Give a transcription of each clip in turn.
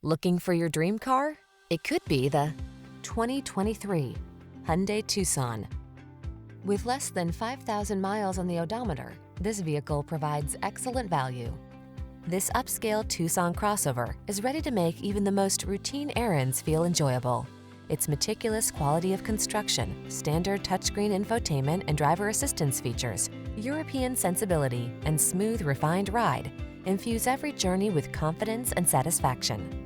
Looking for your dream car? It could be the 2023 Hyundai Tucson. With less than 5,000 miles on the odometer, this vehicle provides excellent value. This upscale Tucson crossover is ready to make even the most routine errands feel enjoyable. Its meticulous quality of construction, standard touchscreen infotainment and driver assistance features, European sensibility, and smooth, refined ride infuse every journey with confidence and satisfaction.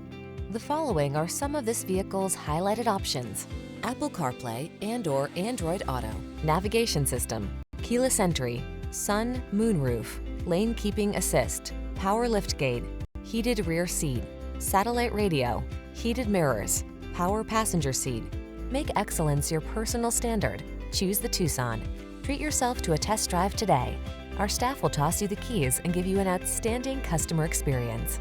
The following are some of this vehicle's highlighted options: Apple CarPlay and/or Android Auto, navigation system, keyless entry, sun, moonroof, lane keeping assist, power liftgate, heated rear seat, satellite radio, heated mirrors, power passenger seat. Make excellence your personal standard. Choose the Tucson. Treat yourself to a test drive today. Our staff will toss you the keys and give you an outstanding customer experience.